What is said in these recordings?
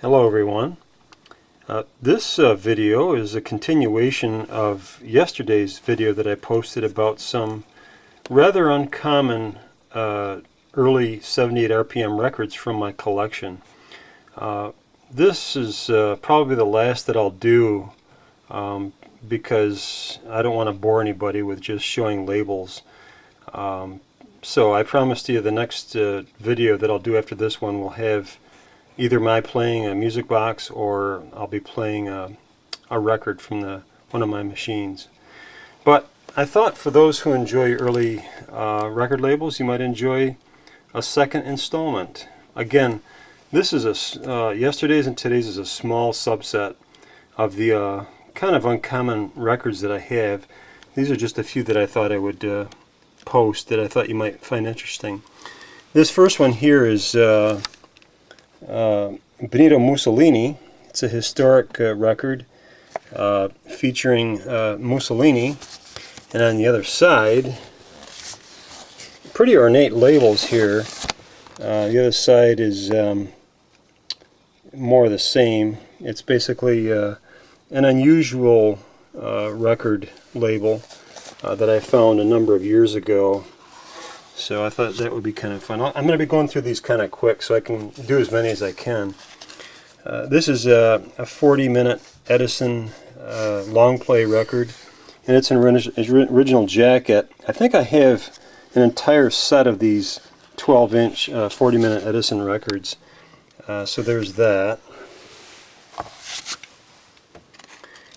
Hello everyone. This video is a continuation of yesterday's video that I posted about some rather uncommon early 78 RPM records from my collection. This is probably the last that I'll do because I don't want to bore anybody with just showing labels. So I promised you the next video that I'll do after this one will have either my playing a music box or I'll be playing a record from one of my machines. But I thought for those who enjoy early record labels, you might enjoy a second installment. Again, this is yesterday's and today's is a small subset of the kind of uncommon records that I have. These are just a few that I thought I would post that I thought you might find interesting. This first one here is Benito Mussolini. It's a historic record featuring Mussolini, and on the other side, pretty ornate labels here. The other side is more of the same. It's basically an unusual record label that I found a number of years ago. So I thought that would be kind of fun. I'm going to be going through these kind of quick so I can do as many as I can. This is a 40-minute Edison long play record, and it's an original jacket. I think I have an entire set of these 12-inch 40-minute Edison records. So there's that.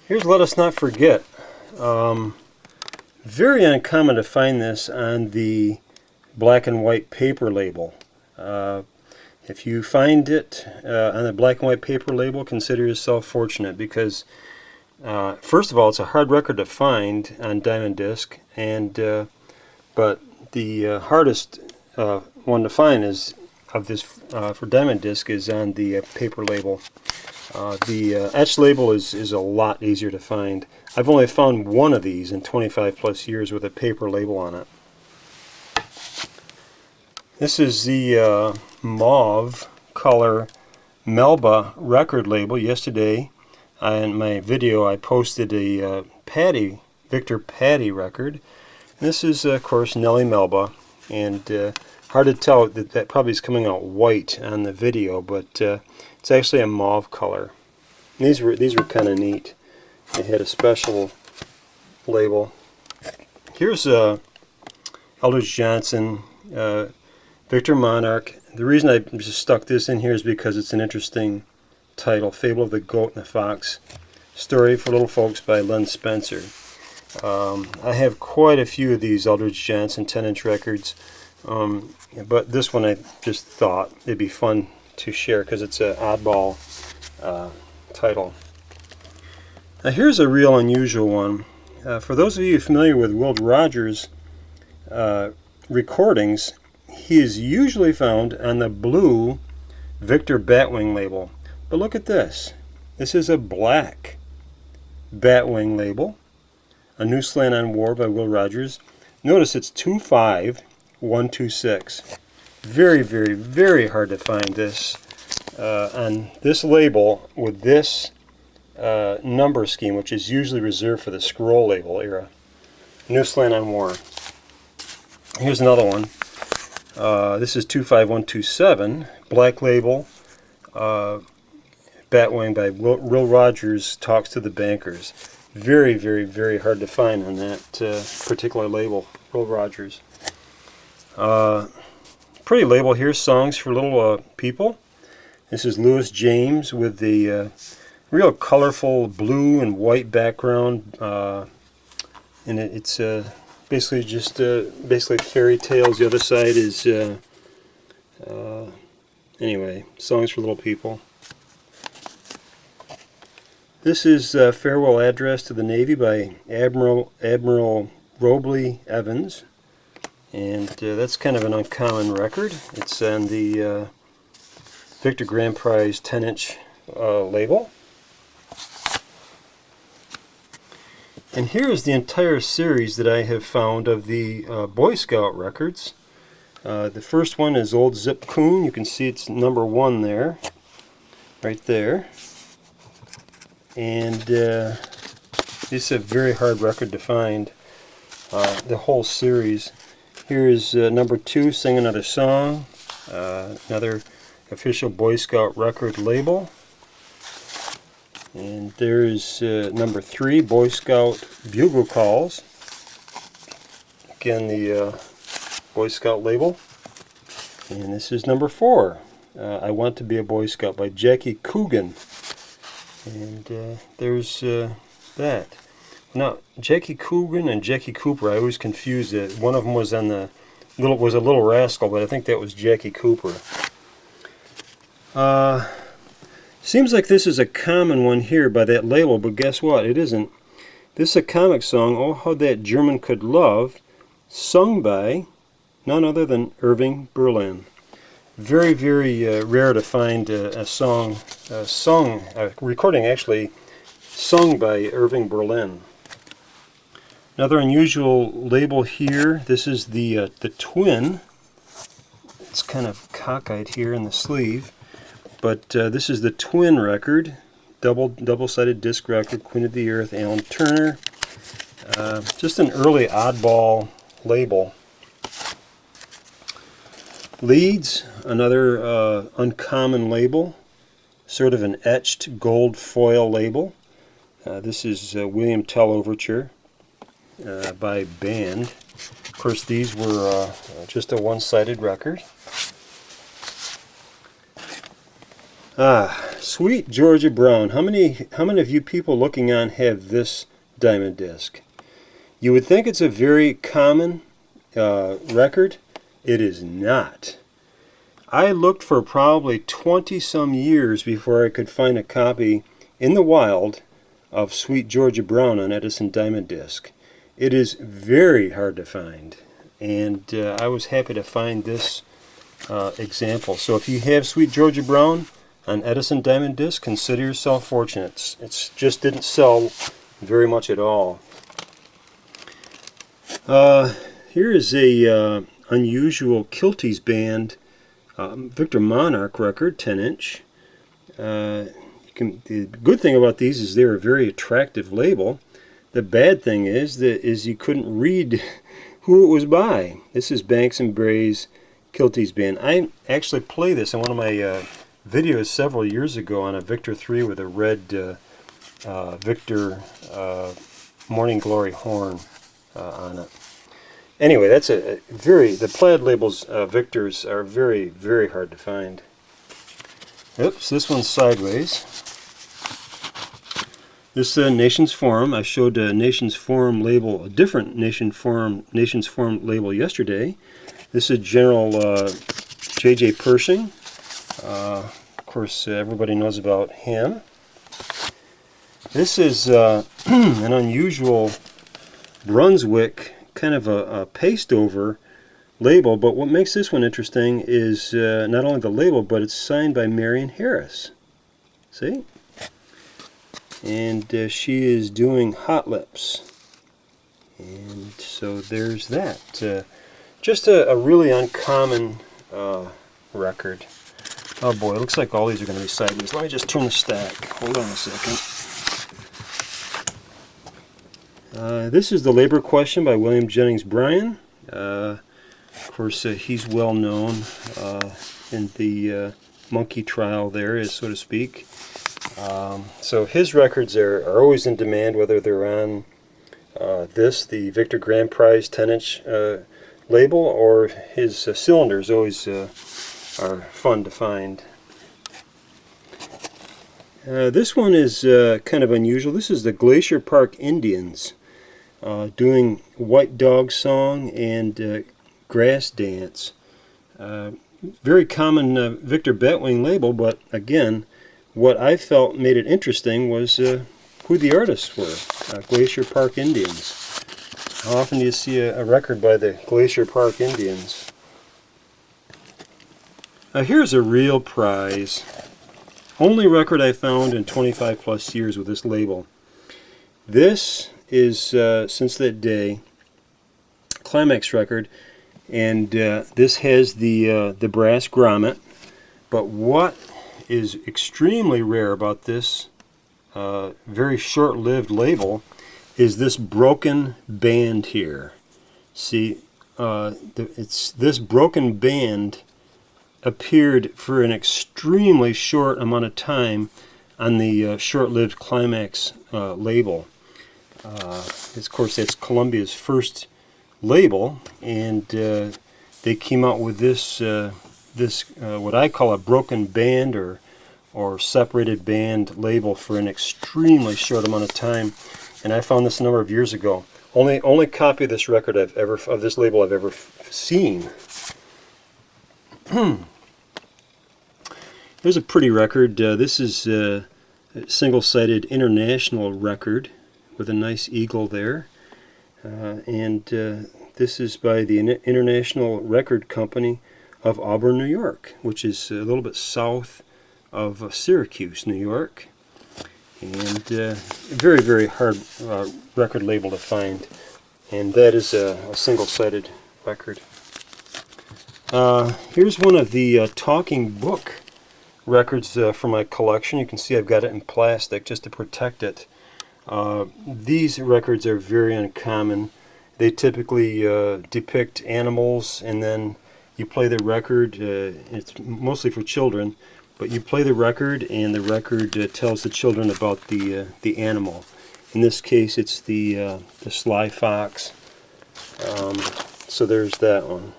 Here's Let Us Not Forget. Very uncommon to find this on the black and white paper label. If you find it on the black and white paper label, consider yourself fortunate because first of all, it's a hard record to find on diamond disc, and but the hardest one to find is of this for diamond disc is on the paper label. The etched label is a lot easier to find. I've only found one of these in 25 plus years with a paper label on it. This is the mauve color Melba record label. Yesterday in my video I posted a Victor Patty record. This is of course Nellie Melba, and hard to tell that probably is coming out white on the video, but it's actually a mauve color. And these were kind of neat. They had a special label. Here's Eldridge Johnson Victor Monarch. The reason I just stuck this in here is because it's an interesting title, Fable of the Goat and the Fox, Story for Little Folks by Len Spencer. I have quite a few of these Eldridge Johnson 10-inch records, but this one I just thought it'd be fun to share because it's an oddball title. Now here's a real unusual one. For those of you familiar with Will Rogers recordings, he is usually found on the blue Victor Batwing label. But look at this. This is a black Batwing label. A New Slant on War by Will Rogers. Notice it's 25126. Very, very, very hard to find this on this label with this number scheme, which is usually reserved for the scroll label era. New Slant on War. Here's another one. This is 25127, black label, Batwing by Will Rogers Talks to the Bankers. Very, very, very hard to find on that particular label, Will Rogers. Pretty label here, Songs for Little People. This is Louis James with the real colorful blue and white background, and it's basically just basically fairy tales. The other side is anyway, Songs for Little People. This is Farewell Address to the Navy by Admiral Robley Evans, and that's kind of an uncommon record. It's on the Victor Grand Prize 10-inch label. And here is the entire series that I have found of the Boy Scout records. The first one is Old Zip Coon. You can see it's number 1 there. right there. And it's a very hard record to find, the whole series. Here is number 2, Sing Another Song, another official Boy Scout record label. And there's number 3, Boy Scout Bugle Calls. Again, the Boy Scout label. And this is number 4, I Want to Be a Boy Scout by Jackie Coogan. And there's that. Now, Jackie Coogan and Jackie Cooper, I always confuse it. One of them was on the was a Little Rascal, but I think that was Jackie Cooper. Seems like this is a common one here by that label, but guess what? It isn't. This is a comic song, Oh How That German Could Love, sung by none other than Irving Berlin. Very, very rare to find a song sung, recording actually, sung by Irving Berlin. Another unusual label here. This is the Twin. It's kind of cockeyed here in the sleeve, but this is the Twin record, double-sided disc record, Queen of the Earth, Alan Turner. Just an early oddball label. Leeds, another uncommon label, sort of an etched gold foil label. This is William Tell Overture by Band. Of course, these were just a one-sided record. Sweet Georgia Brown. How many of you people looking on have this diamond disc? You would think it's a very common record. It is not. I looked for probably 20-some years before I could find a copy in the wild of Sweet Georgia Brown on Edison Diamond Disc. It is very hard to find, and I was happy to find this example. So if you have Sweet Georgia Brown on Edison Diamond Disc, consider yourself fortunate. It just didn't sell very much at all. Here is a unusual Kilties Band Victor Monarch record, 10-inch. The good thing about these is they're a very attractive label. The bad thing is you couldn't read who it was by. This is Banks and Bray's Kilties Band. I actually played this in one of my videos several years ago on a Victor 3 with a red Victor Morning Glory horn on it. Anyway, that's the plaid labels, Victors, are very, very hard to find. Oops, this one's sideways. This Nations Forum. I showed a Nations Forum label, a different Nations Forum label yesterday. This is General J.J. Pershing. Of course, everybody knows about him. This is an unusual Brunswick, kind of a paste-over label, but what makes this one interesting is not only the label, but it's signed by Marion Harris. See? And she is doing Hot Lips. And so there's that. Just a really uncommon record. Oh boy, it looks like all these are going to be sideways. Let me just turn the stack. Hold on a second. This is The Labor Question by William Jennings Bryan. Of course, he's well known in the monkey trial there, so to speak. So his records are always in demand, whether they're on the Victor Grand Prize 10-inch label, or his cylinders always are fun to find. This one is kind of unusual. This is the Glacier Park Indians doing White Dog Song and Grass Dance. Very common Victor Batwing label, but again, what I felt made it interesting was who the artists were, Glacier Park Indians. How often do you see a record by the Glacier Park Indians? Here's a real prize. Only record I found in 25 plus years with this label. This is, since that day, Climax record, and this has the brass grommet. But what is extremely rare about this very short-lived label is this broken band here. See, this broken band appeared for an extremely short amount of time on the short-lived Climax label. Of course, that's Columbia's first label, and they came out with this what I call a broken band or separated band label for an extremely short amount of time. And I found this a number of years ago. Only copy of this record of this label I've ever seen. Here's a pretty record. This is a single-sided international record with a nice eagle there. This is by the International Record Company of Auburn, New York, which is a little bit south of Syracuse, New York. And very, very hard record label to find. And that is a single-sided record. Here's one of the talking book records from my collection. You can see I've got it in plastic just to protect it. These records are very uncommon. They typically depict animals, and then you play the record. It's mostly for children, but you play the record, and the record tells the children about the animal. In this case, it's the sly fox. So there's that one.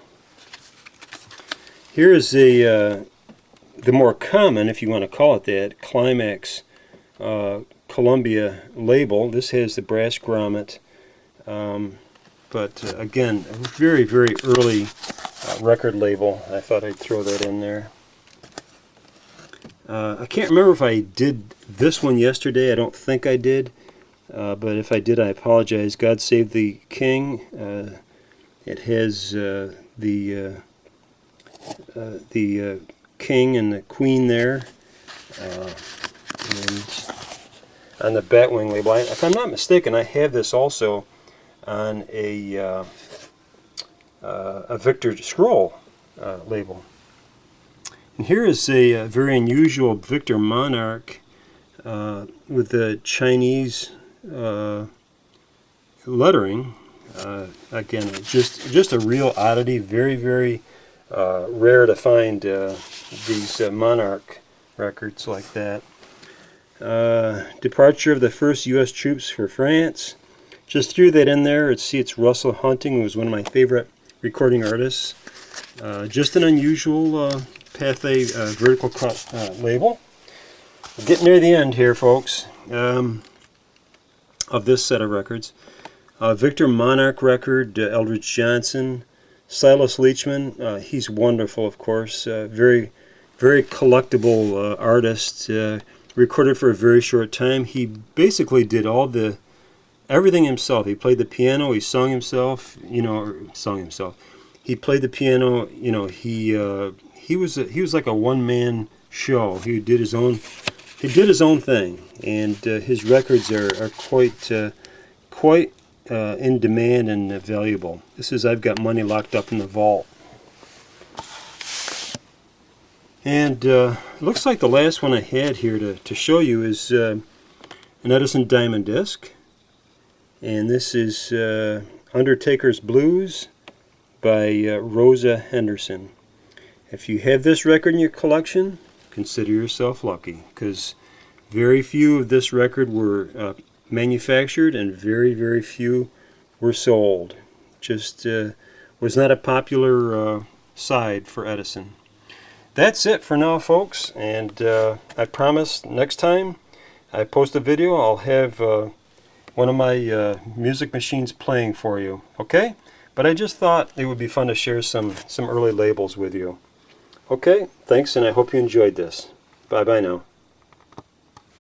Here is the more common, if you want to call it that, Climax Columbia label. This has the brass grommet, but again, a very, very early record label. I thought I'd throw that in there. I can't remember if I did this one yesterday. I don't think I did, but if I did, I apologize. God Save the King. It has the king and the queen there, and on the Batwing label. If I'm not mistaken, I have this also on a Victor Scroll label. And here is a very unusual Victor Monarch with the Chinese lettering. Again, just a real oddity. Very, very rare to find these Monarch records like that. Departure of the first U.S. troops for France. Just threw that in there. It's Russell Hunting, who was one of my favorite recording artists. Just an unusual Pathé vertical cut label. We're getting near the end here, folks, of this set of records. Victor Monarch record, Eldridge Johnson. Silas Leachman, he's wonderful, of course. Very, very collectible artist. Recorded for a very short time. He basically did everything himself. He played the piano. He sung himself. He played the piano. He was like a one-man show. He did his own thing, and his records are quite in demand and valuable. This is I've Got Money Locked Up in the Vault. And looks like the last one I had here to show you is an Edison Diamond Disc. And this is Undertaker's Blues by Rosa Henderson. If you have this record in your collection, consider yourself lucky, because very few of this record were manufactured and very, very few were sold. Just was not a popular side for Edison. That's it for now, folks, and I promise next time I post a video I'll have one of my music machines playing for you, okay? But I just thought it would be fun to share some early labels with you. Okay, thanks, and I hope you enjoyed this. Bye-bye now.